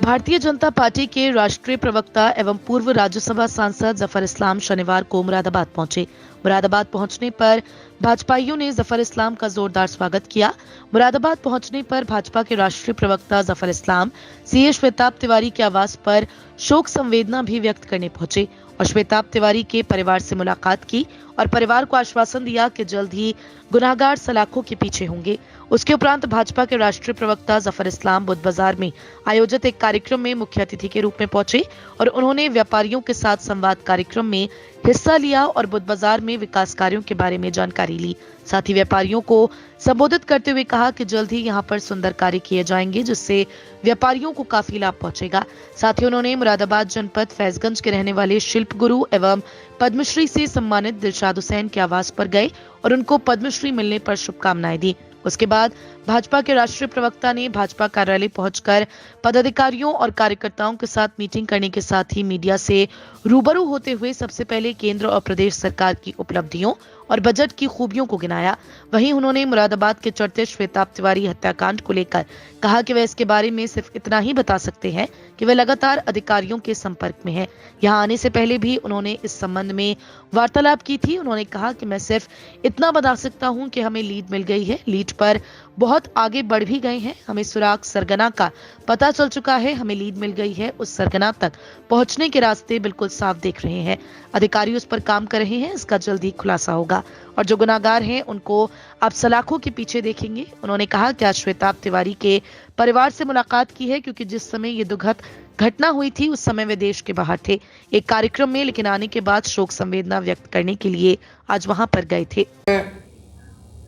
Bharatiya Janata party के राष्ट्रीय प्रवक्ता एवं पूर्व राज्यसभा सांसद जफर इस्लाम शनिवार को मुरादाबाद पहुंचे। मुरादाबाद पहुंचने पर भाजपाइयों ने जफर इस्लाम का जोरदार स्वागत किया। मुरादाबाद पहुंचने पर भाजपा के राष्ट्रीय प्रवक्ता जफर इस्लाम सीए श्वेताब तिवारी के आवास पर शोक संवेदना भी व्यक्त करने पहुंचे और श्वेताब तिवारी के परिवार से मुलाकात की और परिवार को आश्वासन दिया कि जल्द ही गुनाहगार सलाखों के पीछे होंगे। उसके उपरांत भाजपा के राष्ट्रीय प्रवक्ता जफर इस्लाम बुद्ध बाजार में आयोजित एक कार्यक्रम में मुख्य अतिथि के रूप में पहुंचे और उन्होंने व्यापारियों के साथ संवाद कार्यक्रम में हिस्सा लिया और बुद्ध बाजार में विकास कार्यों के बारे में जानकारी ली। साथ ही व्यापारियों को संबोधित करते हुए कहा कि जल्द ही यहां पर सुंदर कार्य किए जाएंगे जिससे व्यापारियों को काफी लाभ पहुंचेगा। साथ ही उन्होंने मुरादाबाद जनपद फैजगंज के रहने वाले शिल्प गुरु एवं पद्मश्री से सम्मानित दिलशाद हुसैन के आवास पर गए और उनको पद्मश्री मिलने पर शुभकामनाएं दी। उसके बाद भाजपा के राष्ट्रीय प्रवक्ता ने भाजपा कार्यालय पहुंचकर पदाधिकारियों और कार्यकर्ताओं के साथ मीटिंग करने के साथ ही मीडिया से रूबरू होते हुए सबसे पहले केंद्र और प्रदेश सरकार की उपलब्धियों और बजट की खूबियों को गिनाया। वहीं उन्होंने मुरादाबाद के चढ़ते श्वेताब तिवारी हत्याकांड को लेकर कहा कि वे इसके बारे में सिर्फ इतना ही बता सकते हैं कि वे लगातार अधिकारियों के संपर्क में हैं। यहां आने से पहले भी उन्होंने इस संबंध में वार्तालाप की थी। उन्होंने कहा कि मैं सिर्फ इतना बता सकता हूं कि हमें लीड मिल गई है, लीड पर बहुत आगे बढ़ भी गए हैं, हमें सुराग सरगना का पता चल चुका है, हमें लीड मिल गई है, उस सरगना तक पहुंचने के रास्ते बिल्कुल साफ देख रहे हैं, अधिकारी उस पर काम कर रहे हैं, इसका जल्द ही खुलासा होगा और जो गुनाहगार हैं उनको आप सलाखों के पीछे देखेंगे। उन्होंने कहा कि आज श्वेताब तिवारी के परिवार से मुलाकात की है क्योंकि जिस समय ये दुखद घटना हुई थी उस समय वे देश के बाहर थे एक कार्यक्रम में, लेकिन आने के बाद शोक संवेदना व्यक्त करने के लिए आज वहां पर गए थे।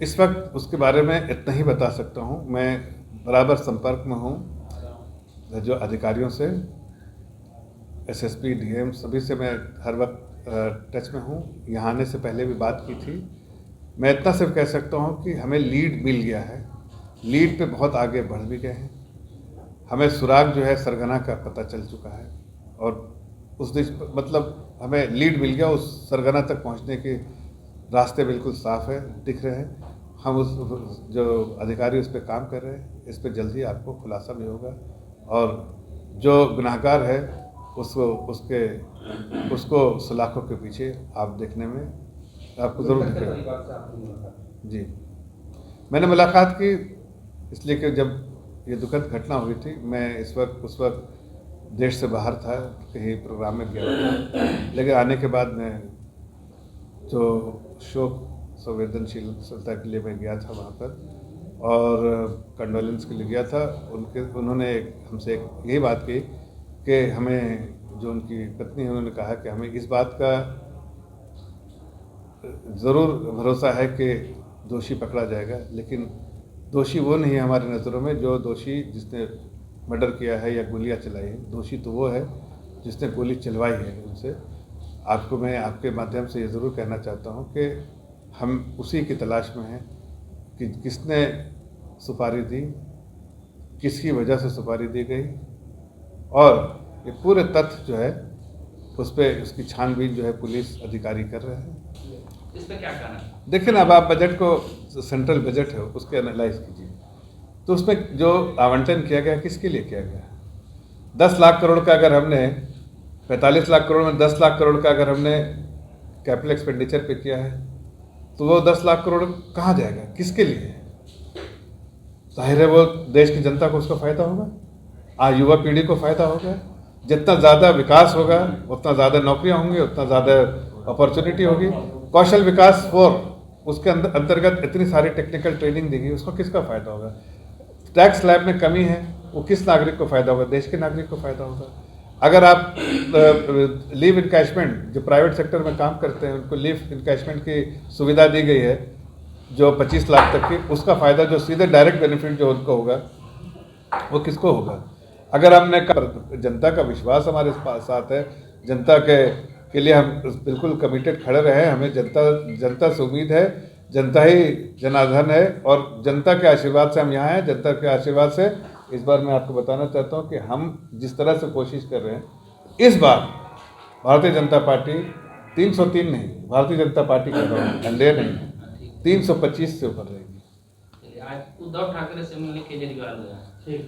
इस वक्त उसके बारे में इतना ही बता सकता हूँ। मैं बराबर संपर्क में हूँ जो अधिकारियों से, एसएसपी, डीएम सभी से मैं हर वक्त टच में हूँ। यहाँ आने से पहले भी बात की थी। मैं इतना सिर्फ कह सकता हूँ कि हमें लीड मिल गया है, लीड पे बहुत आगे बढ़ भी गए हैं। हमें सुराग जो है सरगना का पता चल चुका है और उस दिश मतलब हमें लीड मिल गया, उस सरगना तक पहुँचने के रास्ते बिल्कुल साफ है, दिख रहे हैं। हम उस जो अधिकारी उस पर काम कर रहे हैं, इस पर जल्दी आपको खुलासा भी होगा और जो गुनाहगार है उसको सलाखों के पीछे आप देखने में आपको ज़रूर दिखेगा। जी, मैंने मुलाकात की इसलिए कि जब ये दुखद घटना हुई थी मैं उस वक्त देश से बाहर था, कहीं प्रोग्राम में गया था, लेकिन आने के बाद मैं जो शोक संवेदनशीलता के लिए मैं गया था वहाँ पर और कंडोलेंस के लिए गया था। उन्होंने हमसे यही बात की कि हमें, जो उनकी पत्नी है, उन्होंने कहा कि हमें इस बात का ज़रूर भरोसा है कि दोषी पकड़ा जाएगा, लेकिन दोषी वो नहीं है हमारी नज़रों में जो दोषी जिसने मर्डर किया है या गोलियां चलाई है। दोषी तो वो है जिसने गोली चलवाई है उनसे। आपको मैं आपके माध्यम से ये ज़रूर कहना चाहता हूँ कि हम उसी की तलाश में हैं कि किसने सुपारी दी, किसकी वजह से सुपारी दी गई और ये पूरे तथ्य जो है उस पर उसकी छानबीन जो है पुलिस अधिकारी कर रहे हैं। इस पे क्या कहना है? देखिए ना, अब आप बजट को, सेंट्रल बजट है उसके एनालाइज कीजिए तो उसमें जो आवंटन किया गया किसके लिए किया गया? 10 लाख करोड़ का अगर हमने 45 लाख करोड़ में 10 लाख करोड़ का अगर हमने कैपिटल एक्सपेंडिचर पे किया है तो वो 10 लाख करोड़ कहाँ जाएगा, किसके लिए? जाहिर है वो देश की जनता को उसका फ़ायदा होगा, आज युवा पीढ़ी को फ़ायदा होगा। जितना ज़्यादा विकास होगा उतना ज़्यादा नौकरियाँ होंगी, उतना ज़्यादा अपॉर्चुनिटी होगी। कौशल विकास 4 उसके अंतर्गत इतनी सारी टेक्निकल ट्रेनिंग देगी, उसको किसका फ़ायदा होगा? टैक्स स्लैब में कमी है, वो किस नागरिक को फ़ायदा होगा? देश के नागरिक को फ़ायदा होगा। अगर आप लीव इनकैशमेंट, जो प्राइवेट सेक्टर में काम करते हैं उनको लीव इनकैशमेंट की सुविधा दी गई है जो 25 लाख तक की, उसका फ़ायदा जो सीधे डायरेक्ट बेनिफिट जो उनको होगा वो किसको होगा? अगर हमने जनता का विश्वास हमारे साथ है, जनता के लिए हम बिल्कुल कमिटेड खड़े रहे, हमें जनता से उम्मीद है, जनता ही जनार्दन है और जनता के आशीर्वाद से हम यहाँ हैं। जनता के आशीर्वाद से इस बार मैं आपको बताना चाहता हूँ कि हम जिस तरह से कोशिश कर रहे हैं, इस बार भारतीय जनता पार्टी 303 नहीं, भारतीय जनता पार्टी का एनडीए नहीं, 325 से ऊपर रहेगी। चलिए, आज उद्धव ठाकरे से मिलने केजरीवाल गए।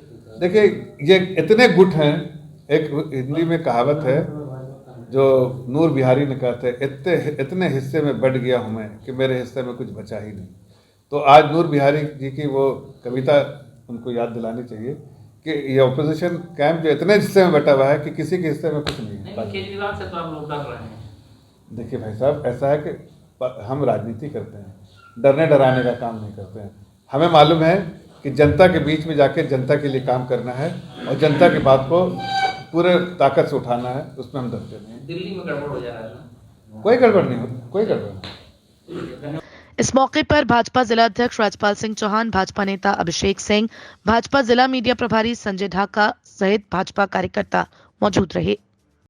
देखिए, ये इतने गुट हैं। एक हिंदी में कहावत है जो नूर बिहारी ने कहा था, इतने हिस्से में बट गया हूँ मैं कि मेरे हिस्से में कुछ बचा ही नहीं। तो आज नूर बिहारी जी की वो कविता उनको याद दिलानी चाहिए कि ये ऑपोजिशन कैंप जो इतने हिस्से में बटा हुआ है कि किसी के हिस्से में कुछ नहीं नहीं, है। केजरीवाल से तो आप लोग डर रहे हैं। देखिए भाई साहब, ऐसा है कि हम राजनीति करते हैं, डरने डराने का काम नहीं करते हैं। हमें मालूम है कि जनता के बीच में जाके जनता के लिए काम करना है और जनता की बात को पूरे ताकत से उठाना है, उसमें हम डरते नहीं हैं। दिल्ली में गड़बड़ हो जा रहा है ना? कोई गड़बड़ नहीं होती, कोई गड़बड़ नहीं। इस मौके पर भाजपा जिला अध्यक्ष राजपाल सिंह चौहान, भाजपा नेता अभिषेक सिंह, भाजपा जिला मीडिया प्रभारी संजय ढाका सहित भाजपा कार्यकर्ता मौजूद रहे।